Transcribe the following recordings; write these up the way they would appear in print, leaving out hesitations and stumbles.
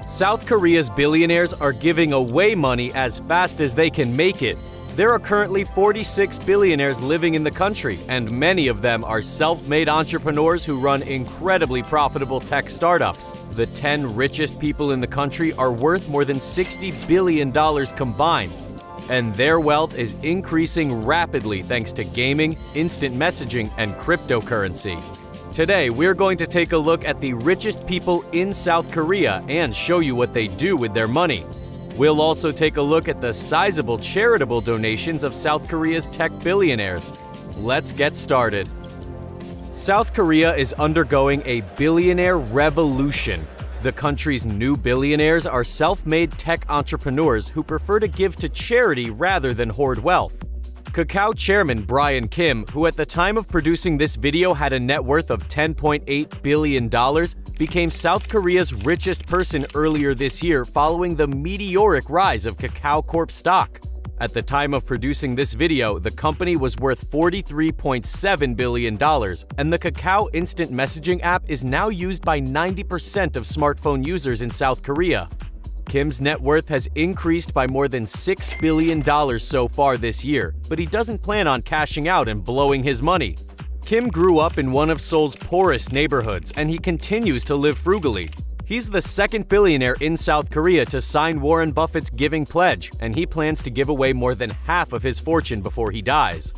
South Korea's billionaires are giving away money as fast as they can make it. There are currently 46 billionaires living in the country, and many of them are self-made entrepreneurs who run incredibly profitable tech startups. The 10 richest people in the country are worth more than $60 billion combined, and their wealth is increasing rapidly thanks to gaming, instant messaging, and cryptocurrency. Today, we're going to take a look at the richest people in South Korea and show you what they do with their money. We'll also take a look at the sizable charitable donations of South Korea's tech billionaires. Let's get started. South Korea is undergoing a billionaire revolution. The country's new billionaires are self-made tech entrepreneurs who prefer to give to charity rather than hoard wealth. Kakao chairman Brian Kim, who at the time of producing this video had a net worth of $10.8 billion, became South Korea's richest person earlier this year following the meteoric rise of Kakao Corp stock. At the time of producing this video, the company was worth $43.7 billion, and the Kakao instant messaging app is now used by 90% of smartphone users in South Korea. Kim's net worth has increased by more than $6 billion so far this year, but he doesn't plan on cashing out and blowing his money. Kim grew up in one of Seoul's poorest neighborhoods, and he continues to live frugally. He's the second billionaire in South Korea to sign Warren Buffett's Giving Pledge, and he plans to give away more than half of his fortune before he dies.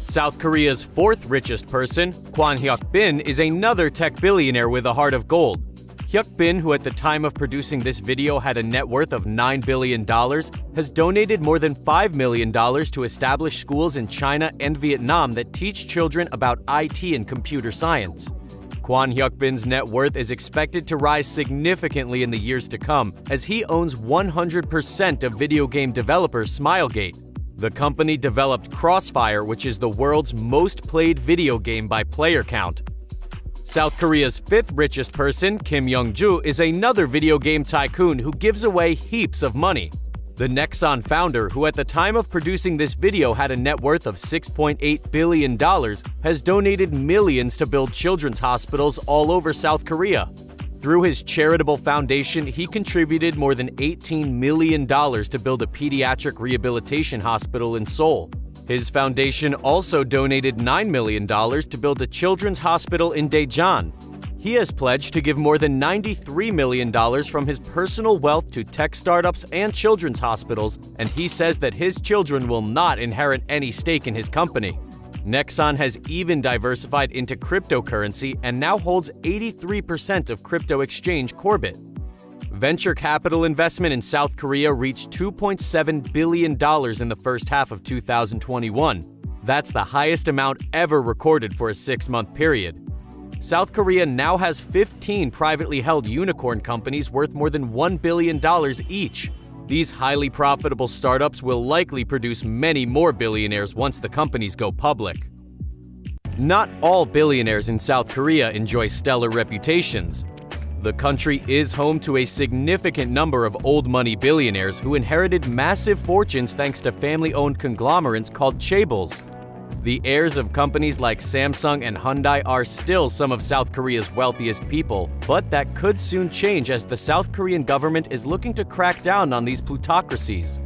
South Korea's fourth richest person, Kwon Hyuk-bin, is another tech billionaire with a heart of gold. Hyuk-bin, who at the time of producing this video had a net worth of $9 billion, has donated more than $5 million to establish schools in China and Vietnam that teach children about IT and computer science. Kwon Hyuk-bin's net worth is expected to rise significantly in the years to come, as he owns 100% of video game developer Smilegate. The company developed Crossfire, which is the world's most played video game by player count. South Korea's fifth richest person, Kim Young-ju, is another video game tycoon who gives away heaps of money. The Nexon founder, who at the time of producing this video had a net worth of $6.8 billion, has donated millions to build children's hospitals all over South Korea. Through his charitable foundation, he contributed more than $18 million to build a pediatric rehabilitation hospital in Seoul. His foundation also donated $9 million to build a children's hospital in Daejeon. He has pledged to give more than $93 million from his personal wealth to tech startups and children's hospitals, and he says that his children will not inherit any stake in his company. Nexon has even diversified into cryptocurrency and now holds 83% of crypto exchange Corbit. Venture capital investment in South Korea reached $2.7 billion in the first half of 2021. That's the highest amount ever recorded for a 6-month period. South Korea now has 15 privately held unicorn companies worth more than $1 billion each. These highly profitable startups will likely produce many more billionaires once the companies go public. Not all billionaires in South Korea enjoy stellar reputations. The country is home to a significant number of old money billionaires who inherited massive fortunes thanks to family-owned conglomerates called chaebols. The heirs of companies like Samsung and Hyundai are still some of South Korea's wealthiest people, but that could soon change as the South Korean government is looking to crack down on these plutocracies.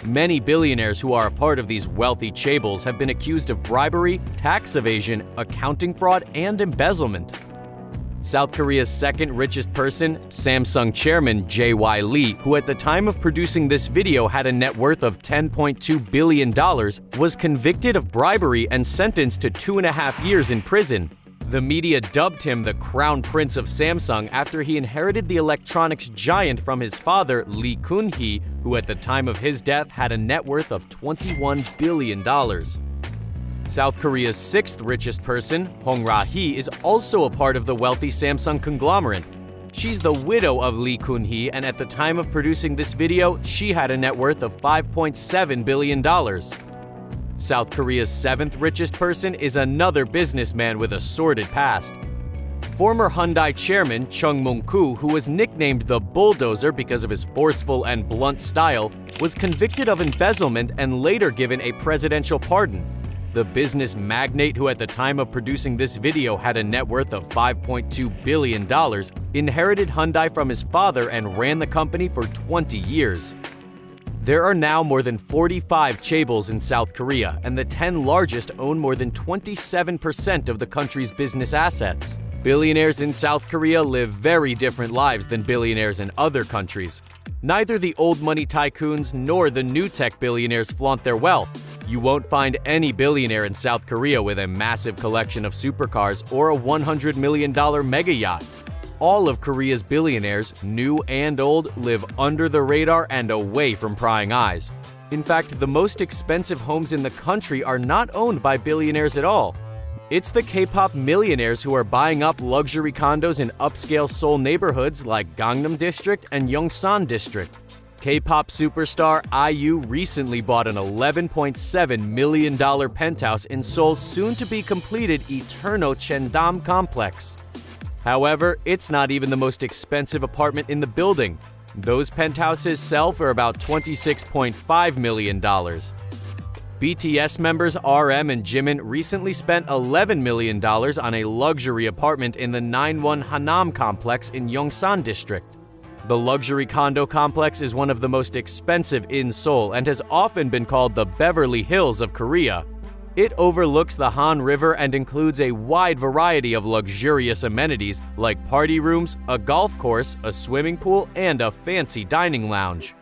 Many billionaires who are a part of these wealthy chaebols have been accused of bribery, tax evasion, accounting fraud, and embezzlement. South Korea's second richest person, Samsung chairman J.Y. Lee, who at the time of producing this video had a net worth of $10.2 billion, was convicted of bribery and sentenced to 2.5 years in prison. The media dubbed him the Crown Prince of Samsung after he inherited the electronics giant from his father, Lee Kun-hee, who at the time of his death had a net worth of $21 billion. South Korea's sixth richest person, Hong Ra-hee, is also a part of the wealthy Samsung conglomerate. She's the widow of Lee Kun-hee, and at the time of producing this video, she had a net worth of $5.7 billion. South Korea's seventh richest person is another businessman with a sordid past. Former Hyundai chairman Chung Mung-koo, who was nicknamed the Bulldozer because of his forceful and blunt style, was convicted of embezzlement and later given a presidential pardon. The business magnate who at the time of producing this video had a net worth of $5.2 billion inherited Hyundai from his father and ran the company for 20 years. There are now more than 45 chaebols in South Korea, and the 10 largest own more than 27% of the country's business assets. Billionaires in South Korea live very different lives than billionaires in other countries. Neither the old money tycoons nor the new tech billionaires flaunt their wealth. You won't find any billionaire in South Korea with a massive collection of supercars or a $100 million mega yacht. All of Korea's billionaires, new and old, live under the radar and away from prying eyes. In fact, the most expensive homes in the country are not owned by billionaires at all. It's the K-pop millionaires who are buying up luxury condos in upscale Seoul neighborhoods like Gangnam District and Yongsan District. K-pop superstar IU recently bought an $11.7 million penthouse in Seoul's soon-to-be-completed Eterno Cheondam complex. However, it's not even the most expensive apartment in the building. Those penthouses sell for about $26.5 million. BTS members RM and Jimin recently spent $11 million on a luxury apartment in the 9-1 Hanam complex in Yongsan District. The luxury condo complex is one of the most expensive in Seoul and has often been called the Beverly Hills of Korea. It overlooks the Han River and includes a wide variety of luxurious amenities like party rooms, a golf course, a swimming pool, and a fancy dining lounge.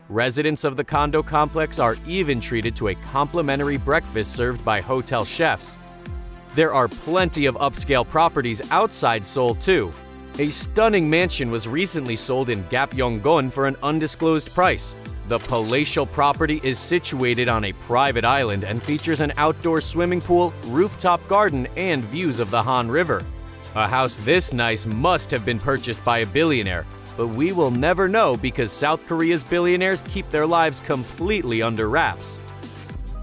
Residents of the condo complex are even treated to a complimentary breakfast served by hotel chefs. There are plenty of upscale properties outside Seoul too. A stunning mansion was recently sold in Gapyeonggon for an undisclosed price. The palatial property is situated on a private island and features an outdoor swimming pool, rooftop garden, and views of the Han River. A house this nice must have been purchased by a billionaire, but we will never know because South Korea's billionaires keep their lives completely under wraps.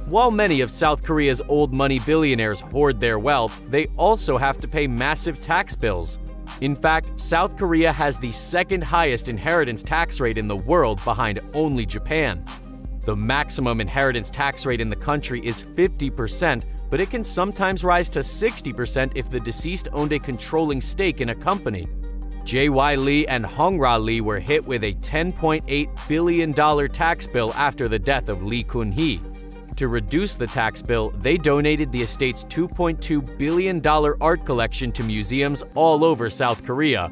While many of South Korea's old money billionaires hoard their wealth, they also have to pay massive tax bills. In fact, South Korea has the second highest inheritance tax rate in the world behind only Japan. The maximum inheritance tax rate in the country is 50%, but it can sometimes rise to 60% if the deceased owned a controlling stake in a company. J.Y. Lee and Hong-ra Lee were hit with a $10.8 billion tax bill after the death of Lee Kun-hee. To reduce the tax bill, they donated the estate's $2.2 billion art collection to museums all over South Korea.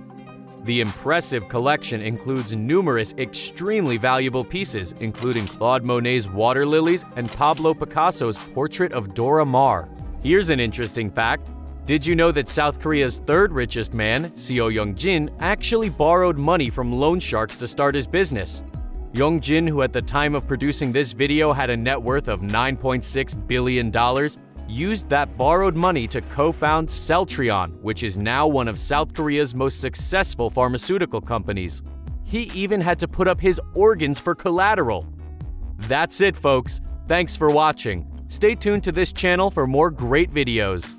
The impressive collection includes numerous extremely valuable pieces, including Claude Monet's water lilies and Pablo Picasso's portrait of Dora Maar. Here's an interesting fact. Did you know that South Korea's third richest man, Seo Young-jin, actually borrowed money from loan sharks to start his business? Young-jin, who at the time of producing this video had a net worth of $9.6 billion, used that borrowed money to co-found Celltrion, which is now one of South Korea's most successful pharmaceutical companies. He even had to put up his organs for collateral. That's it, folks. Thanks for watching. Stay tuned to this channel for more great videos.